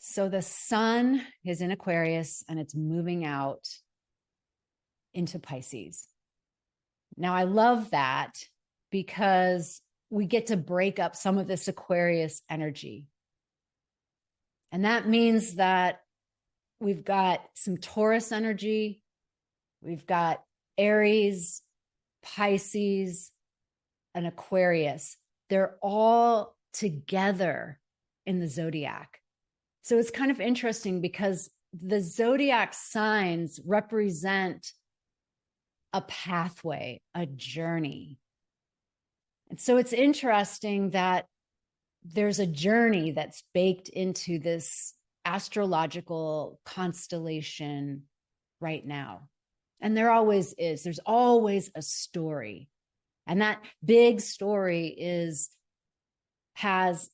So the sun is in Aquarius and it's moving out into Pisces. Now, I love that because we get to break up some of this Aquarius energy. And that means that we've got some Taurus energy, we've got Aries, Pisces, and Aquarius. They're all together in the zodiac. So it's kind of interesting because the zodiac signs represent a pathway, a journey. And so it's interesting that there's a journey that's baked into this astrological constellation right now. And there always is. There's always a story. And that big story has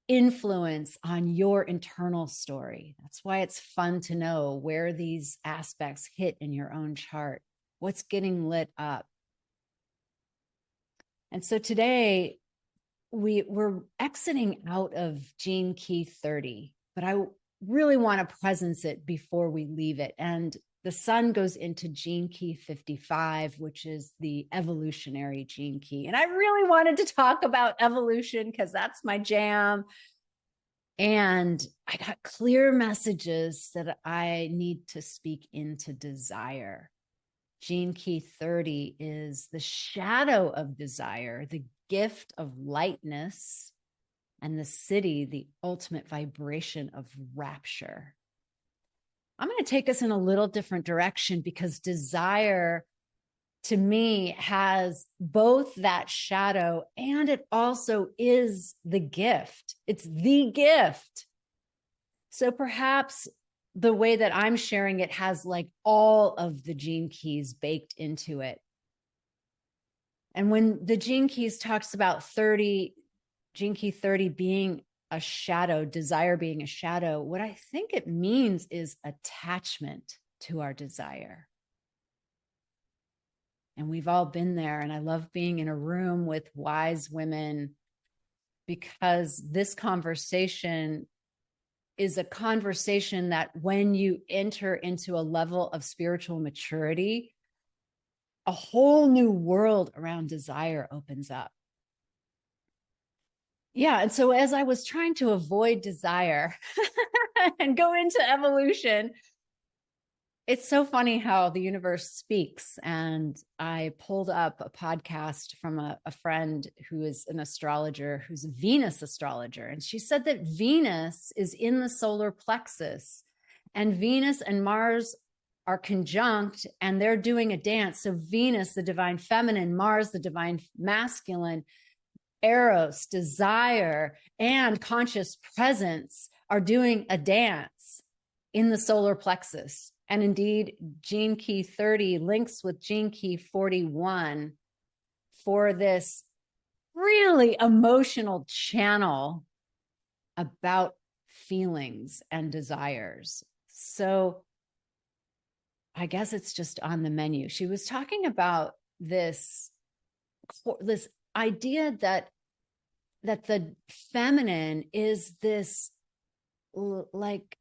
influence on your internal story. That's why it's fun to know where these aspects hit in your own chart, what's getting lit up. And so today we're exiting out of Gene Key 30, but I really want to presence it before we leave it. And the sun goes into Gene Key 55, which is the evolutionary gene key. And I really wanted to talk about evolution because that's my jam. And I got clear messages that I need to speak into desire. Gene Key 30 is the shadow of desire, the gift of lightness, and the city, the ultimate vibration of rapture. I'm going to take us in a little different direction because desire, to me, has both that shadow and it also is the gift. It's the gift. So perhaps the way that I'm sharing it has like all of the gene keys baked into it. And when the gene keys talks about Gene Key 30 being a shadow, desire being a shadow, what I think it means is attachment to our desire. And we've all been there. And I love being in a room with wise women because this conversation is a conversation that when you enter into a level of spiritual maturity, a whole new world around desire opens up. Yeah. And so as I was trying to avoid desire and go into evolution, it's so funny how the universe speaks. And I pulled up a podcast from a friend who is an astrologer, who's a Venus astrologer. And she said that Venus is in the solar plexus and Venus and Mars are conjunct and they're doing a dance. So Venus, the divine feminine, Mars, the divine masculine, Eros, desire, and conscious presence are doing a dance in the solar plexus. And indeed, Gene Key 30 links with Gene Key 41 for this really emotional channel about feelings and desires. So I guess it's just on the menu. She was talking about this idea that the feminine is this, like,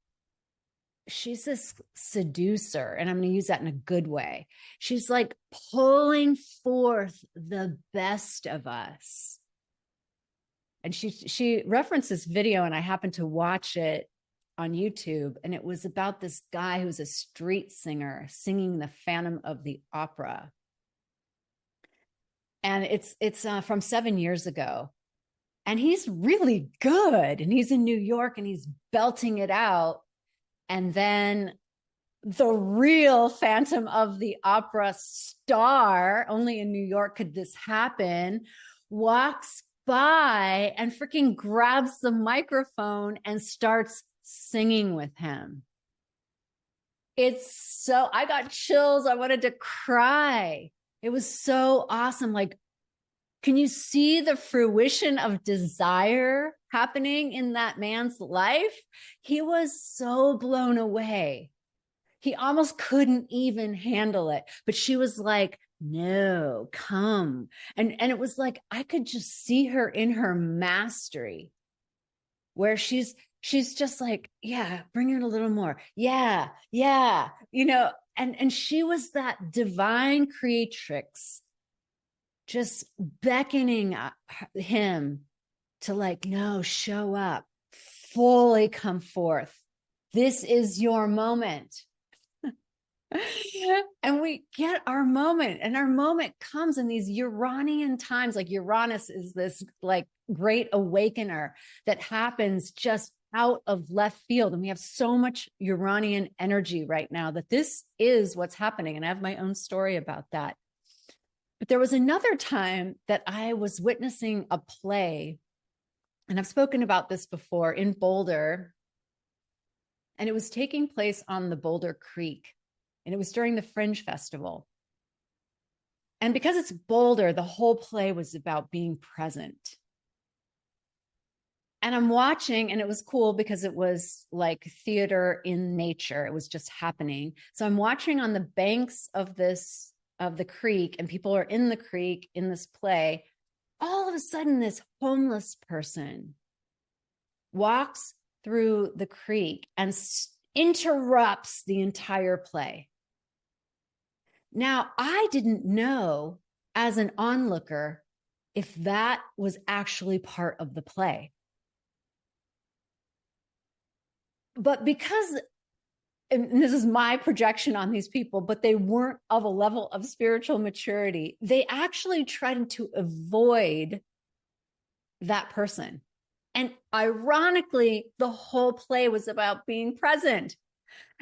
she's this seducer, and I'm going to use that in a good way. She's like pulling forth the best of us. And she referenced this video, and I happened to watch it on YouTube, and it was about this guy who's a street singer singing the Phantom of the Opera. And it's from 7 years ago. And he's really good. And he's in New York and he's belting it out. And then the real Phantom of the Opera star, only in New York could this happen, walks by and freaking grabs the microphone and starts singing with him. I got chills. I wanted to cry. It was so awesome. Like, can you see the fruition of desire happening in that man's life? He was so blown away. He almost couldn't even handle it. But she was like, no, come. And it was like, I could just see her in her mastery. where she's just like, yeah, bring it a little more. Yeah, yeah, you know, and she was that divine creatrix just beckoning him to like, no, show up, fully come forth. This is your moment. And we get our moment, and our moment comes in these Uranian times. Like Uranus is this like great awakener that happens just out of left field. And we have so much Uranian energy right now that this is what's happening. And I have my own story about that. But there was another time that I was witnessing a play, and I've spoken about this before, in Boulder, and it was taking place on the Boulder Creek, and it was during the Fringe Festival. And because it's Boulder, the whole play was about being present. And I'm watching, and it was cool because it was like theater in nature. It was just happening. So I'm watching on the banks of the creek, and people are in the creek in this play. All of a sudden, this homeless person walks through the creek and interrupts the entire play. Now, I didn't know as an onlooker if that was actually part of the play. But because, and this is my projection on these people, but they weren't of a level of spiritual maturity, they actually tried to avoid that person. And ironically, the whole play was about being present.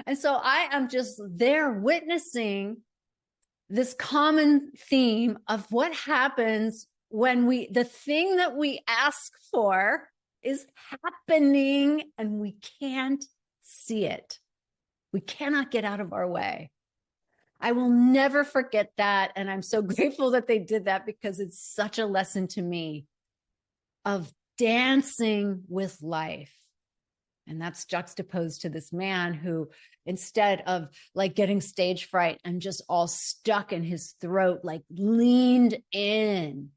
And so I am just there witnessing this common theme of what happens when the thing that we ask for is happening and we can't see it. We cannot get out of our way. I will never forget that. And I'm so grateful that they did that, because it's such a lesson to me of dancing with life. And that's juxtaposed to this man who, instead of like getting stage fright and just all stuck in his throat, like leaned in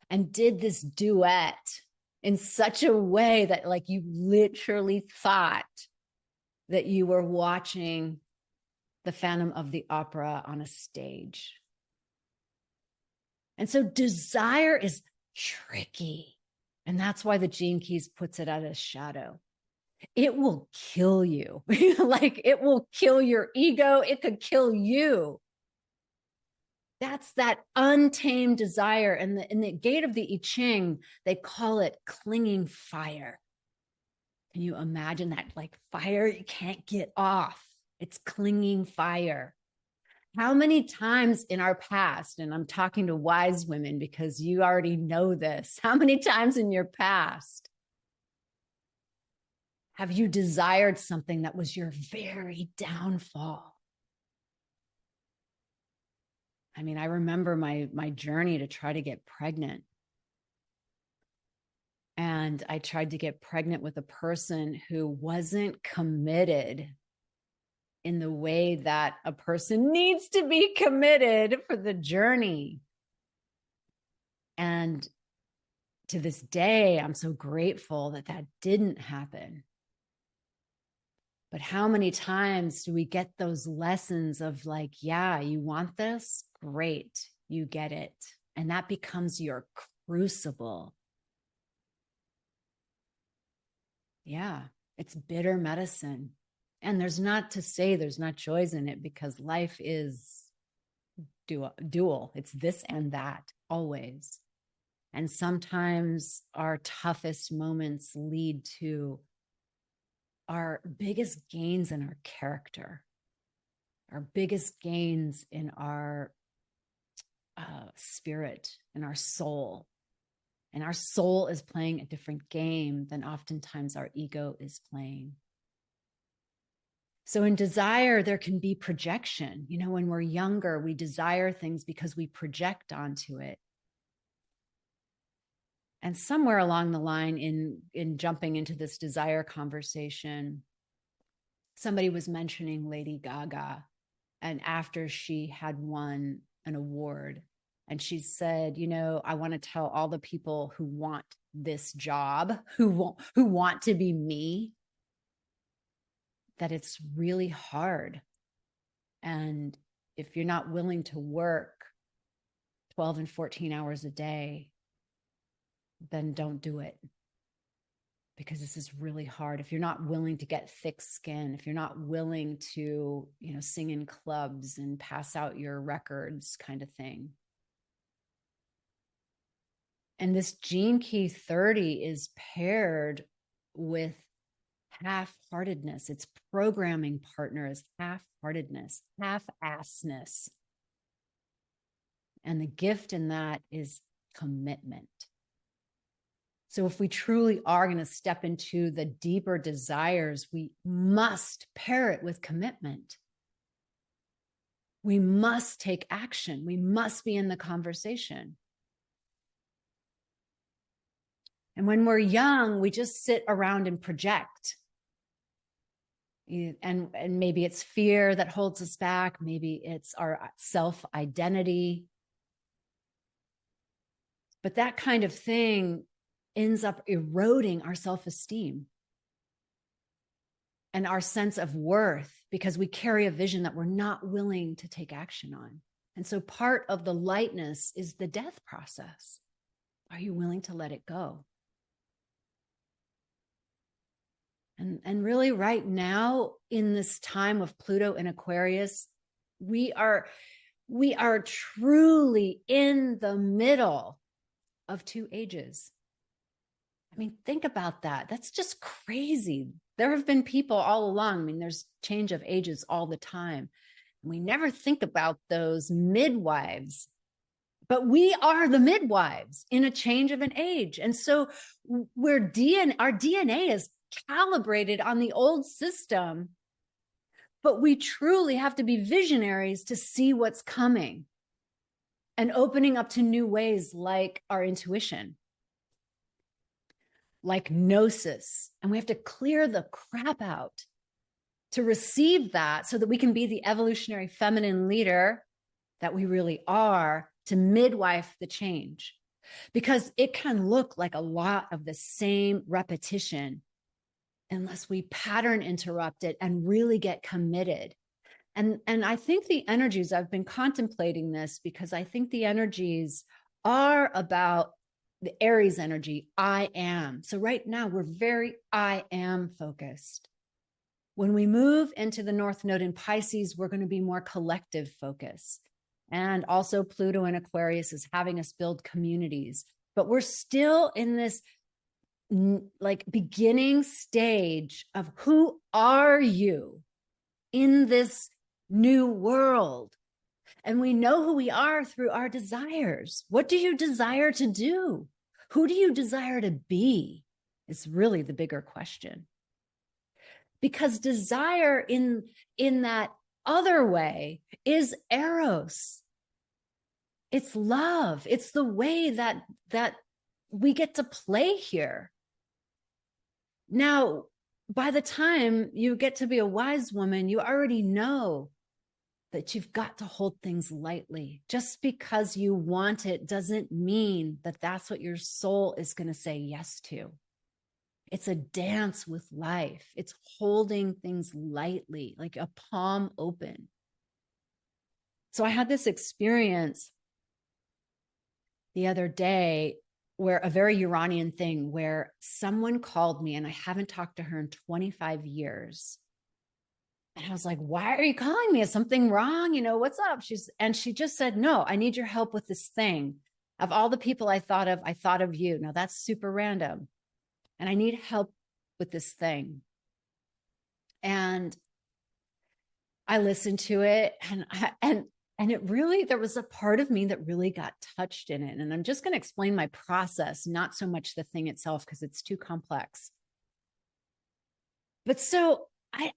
and did this duet in such a way that like you literally thought that you were watching the Phantom of the Opera on a stage. And so desire is tricky. And that's why the Gene Keys puts it at a shadow. It will kill you. Like it will kill your ego. It could kill you. That's that untamed desire. And in the gate of the I Ching, they call it clinging fire. Can you imagine that? Like fire you can't get off. It's clinging fire. How many times in our past, and I'm talking to wise women because you already know this, how many times in your past have you desired something that was your very downfall? I mean, I remember my journey to try to get pregnant. And I tried to get pregnant with a person who wasn't committed in the way that a person needs to be committed for the journey. And to this day, I'm so grateful that that didn't happen. But how many times do we get those lessons of like, yeah, you want this? Great, you get it. And that becomes your crucible. Yeah, it's bitter medicine. And there's not to say there's not joys in it, because life is dual. It's this and that always. And sometimes our toughest moments lead to our biggest gains in our character, our biggest gains in our spirit, in our soul. And our soul is playing a different game than oftentimes our ego is playing. So in desire, there can be projection. You know, when we're younger, we desire things because we project onto it. And somewhere along the line in jumping into this desire conversation, somebody was mentioning Lady Gaga. And after she had won an award, and she said, you know, I want to tell all the people who want this job, who want to be me, that it's really hard. And if you're not willing to work 12 and 14 hours a day, then don't do it, because this is really hard. If you're not willing to get thick skin, if you're not willing to, sing in clubs and pass out your records kind of thing. And this Gene Key 30 is paired with half-heartedness. Its programming partner is half-heartedness, half-assness. And the gift in that is commitment. So if we truly are going to step into the deeper desires, we must pair it with commitment. We must take action. We must be in the conversation. And when we're young, we just sit around and project. And maybe it's fear that holds us back. Maybe it's our self-identity. But that kind of thing ends up eroding our self-esteem and our sense of worth, because we carry a vision that we're not willing to take action on. And so part of the lightness is the death process. Are you willing to let it go? And really right now, in this time of Pluto and Aquarius, we are truly in the middle of two ages. I mean, think about that. That's just crazy. There have been people all along. I mean, there's change of ages all the time. And we never think about those midwives, but we are the midwives in a change of an age. And so our DNA is calibrated on the old system, but we truly have to be visionaries to see what's coming and opening up to new ways, like our intuition, like gnosis. And we have to clear the crap out to receive that, so that we can be the evolutionary feminine leader that we really are, to midwife the change. Because it can look like a lot of the same repetition unless we pattern interrupt it and really get committed. And I think the energies, I've been contemplating this, because I think the energies are about the Aries energy, I am. So right now we're very I am focused. When we move into the North Node in Pisces, we're going to be more collective focused. And also Pluto in Aquarius is having us build communities. But we're still in this beginning stage of who are you in this new world? And we know who we are through our desires. What do you desire to do? Who do you desire to be? Is really the bigger question. Because desire in that other way is eros. It's love. It's the way that we get to play here. Now, by the time you get to be a wise woman, you already know that you've got to hold things lightly. Just because you want it doesn't mean that that's what your soul is going to say yes to. It's a dance with life. It's holding things lightly, like a palm open. So I had this experience the other day, where a very Uranian thing, where someone called me, and I haven't talked to her in 25 years. And I was like, why are you calling me? Is something wrong? What's up? She just said, no, I need your help with this thing. Of all the people I thought of you. Now that's super random. And I need help with this thing. And I listened to it, and it really, there was a part of me that really got touched in it. And I'm just going to explain my process, not so much the thing itself, because it's too complex. But so I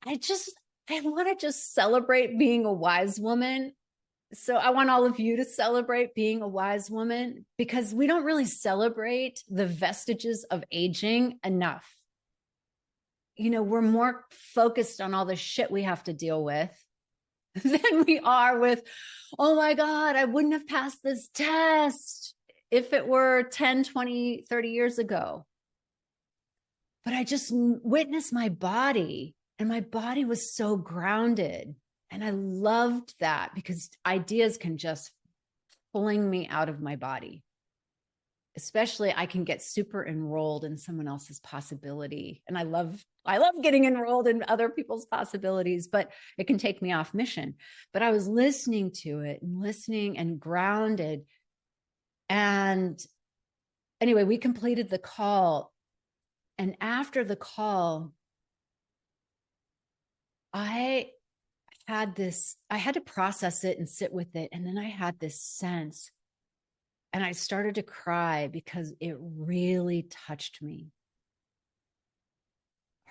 want to just celebrate being a wise woman. So I want all of you to celebrate being a wise woman, because we don't really celebrate the vestiges of aging enough. We're more focused on all the shit we have to deal with than we are with, oh my God, I wouldn't have passed this test if it were 10, 20, 30 years ago. But I just witnessed my body, and my body was so grounded. And I loved that because ideas can just pulling me out of my body. Especially I can get super enrolled in someone else's possibility. And I love getting enrolled in other people's possibilities, but it can take me off mission. But I was listening to it and listening and grounded. And anyway, we completed the call. And after the call, I had to process it and sit with it. And then I had this sense, and I started to cry because it really touched me.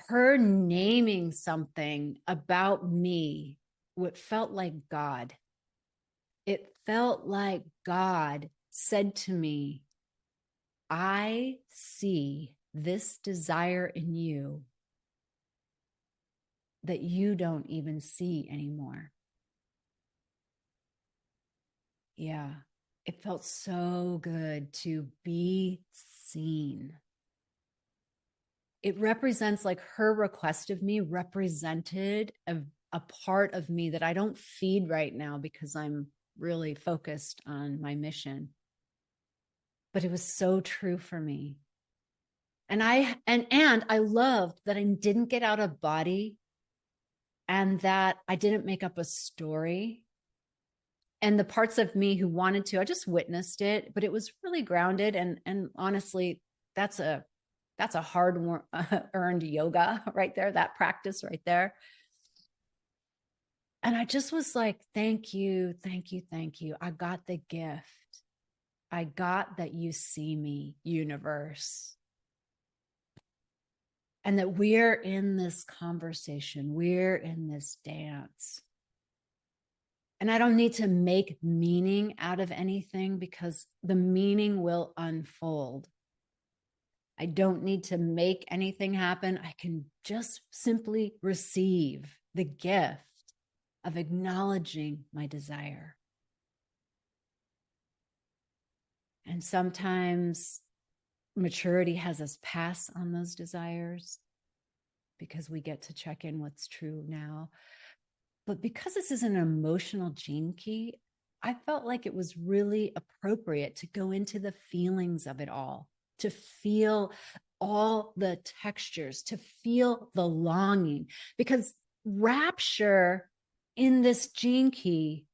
Her naming something about me, what felt like God. It felt like God said to me, I see this desire in you that you don't even see anymore. Yeah, it felt so good to be seen. It represents, like, her request of me represented a part of me that I don't feed right now because I'm really focused on my mission. But it was so true for me. And I loved that I didn't get out of body and that I didn't make up a story. And the parts of me who wanted to, I just witnessed it, but it was really grounded. And honestly, that's a hard earned yoga right there, that practice right there. And I just was like, thank you, thank you, thank you. I got the gift. I got that you see me, universe. And that we're in this conversation, we're in this dance. And I don't need to make meaning out of anything because the meaning will unfold. I don't need to make anything happen. I can just simply receive the gift of acknowledging my desire. And sometimes maturity has us pass on those desires because we get to check in what's true now. But because this is an emotional gene key, I felt like it was really appropriate to go into the feelings of it all, to feel all the textures, to feel the longing, because rapture in this gene key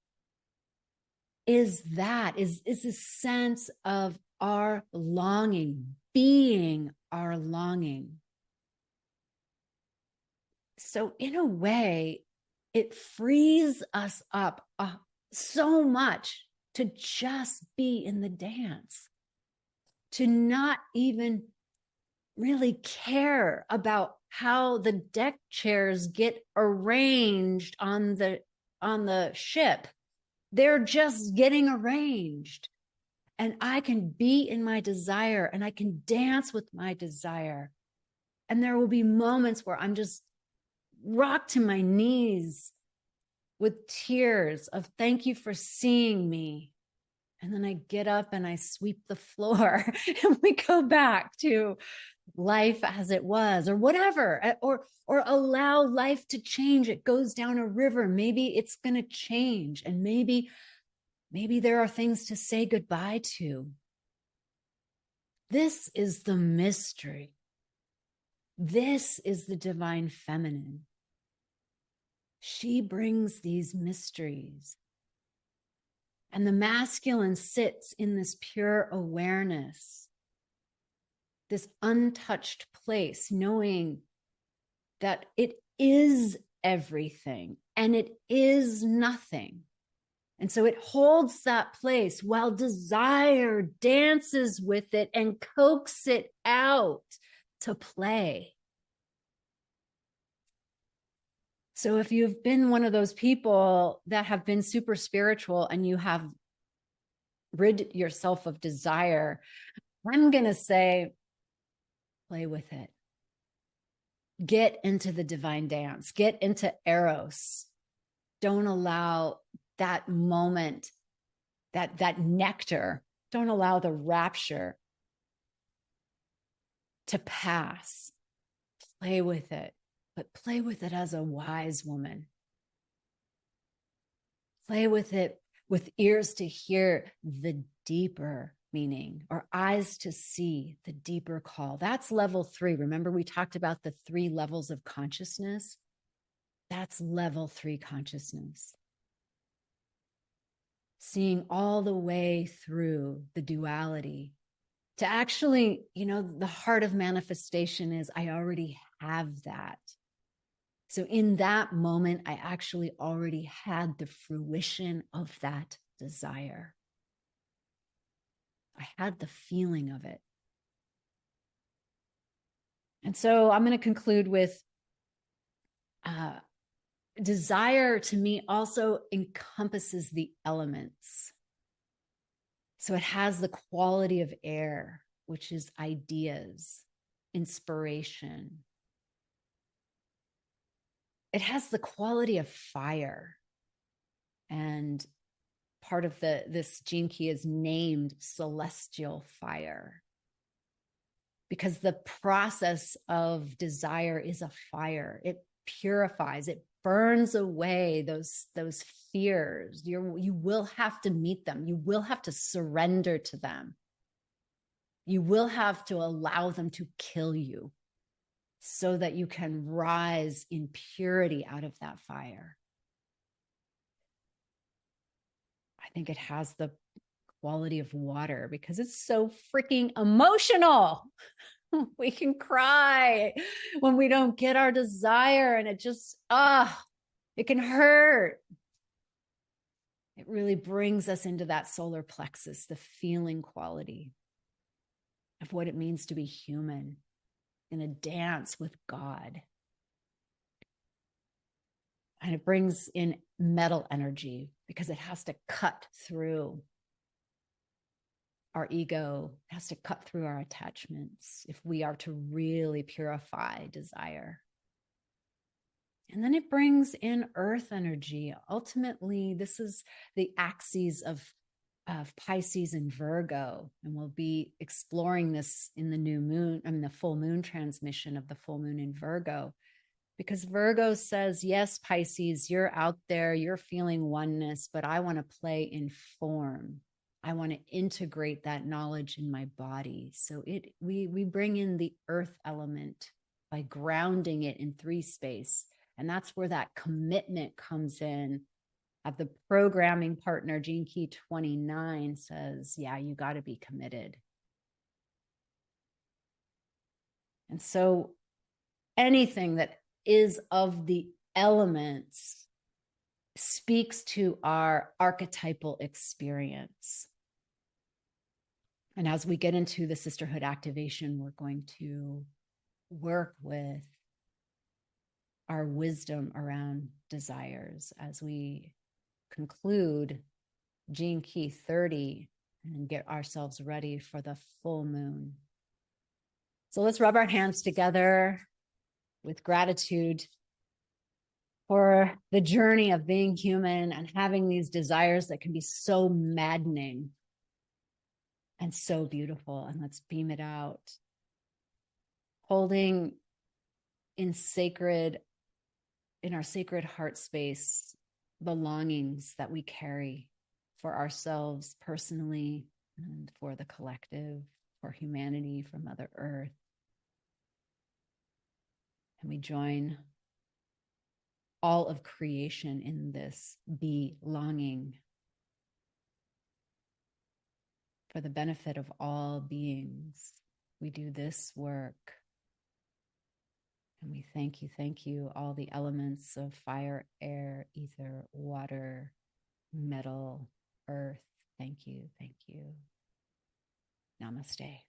is a sense of our longing, being our longing. So in a way, it frees us up so much to just be in the dance, to not even really care about how the deck chairs get arranged on the ship. They're just getting arranged. And I can be in my desire and I can dance with my desire. And there will be moments where I'm just rocked to my knees with tears of thank you for seeing me. And then I get up and I sweep the floor and we go back to life as it was, or whatever, or allow life to change. It goes down a river. Maybe it's going to change. And maybe there are things to say goodbye to. This is the mystery. This is the divine feminine. She brings these mysteries. And the masculine sits in this pure awareness, this untouched place, knowing that it is everything and it is nothing. And so it holds that place while desire dances with it and coaxes it out to play. So if you've been one of those people that have been super spiritual and you have rid yourself of desire, I'm going to say, play with it. Get into the divine dance. Get into Eros. Don't allow that moment, that nectar Don't allow the rapture to pass. Play with it, but play with it as a wise woman. Play with it with ears to hear the deeper meaning, or eyes to see the deeper call. That's level 3. Remember, we talked about the 3 levels of consciousness? That's level 3 consciousness. Seeing all the way through the duality to actually, the heart of manifestation is I already have that. So in that moment, I actually already had the fruition of that desire. I had the feeling of it. And so I'm going to conclude with desire to me also encompasses the elements. So it has the quality of air, which is ideas, inspiration. It has the quality of fire. And part of this gene key is named celestial fire, because the process of desire is a fire. It purifies, it burns away those fears. You will have to meet them. You will have to surrender to them. You will have to allow them to kill you so that you can rise in purity out of that fire. I think it has the quality of water because it's so freaking emotional. We can cry when we don't get our desire, and it just, it can hurt. It really brings us into that solar plexus, the feeling quality of what it means to be human in a dance with God. And it brings in metal energy because it has to cut through our ego, it has to cut through our attachments if we are to really purify desire. And then it brings in earth energy. Ultimately, this is the axes of Pisces and Virgo. And we'll be exploring this in the full moon transmission of the full moon in Virgo. Because Virgo says, yes, Pisces, you're out there, you're feeling oneness, but I want to play in form. I want to integrate that knowledge in my body. So we bring in the earth element by grounding it in 3 space. And that's where that commitment comes in. Of the programming partner, Gene Key 29 says, yeah, you got to be committed. And so anything that is of the elements speaks to our archetypal experience. And as we get into the sisterhood activation, we're going to work with our wisdom around desires as we conclude Gene Key 30 and get ourselves ready for the full moon. So let's rub our hands together with gratitude for the journey of being human and having these desires that can be so maddening and so beautiful. And let's beam it out. Holding in our sacred heart space, the longings that we carry for ourselves personally and for the collective, for humanity, for Mother Earth. And we join all of creation in this belonging for the benefit of all beings. We do this work. And we thank you, all the elements of fire, air, ether, water, metal, earth. Thank you. Namaste.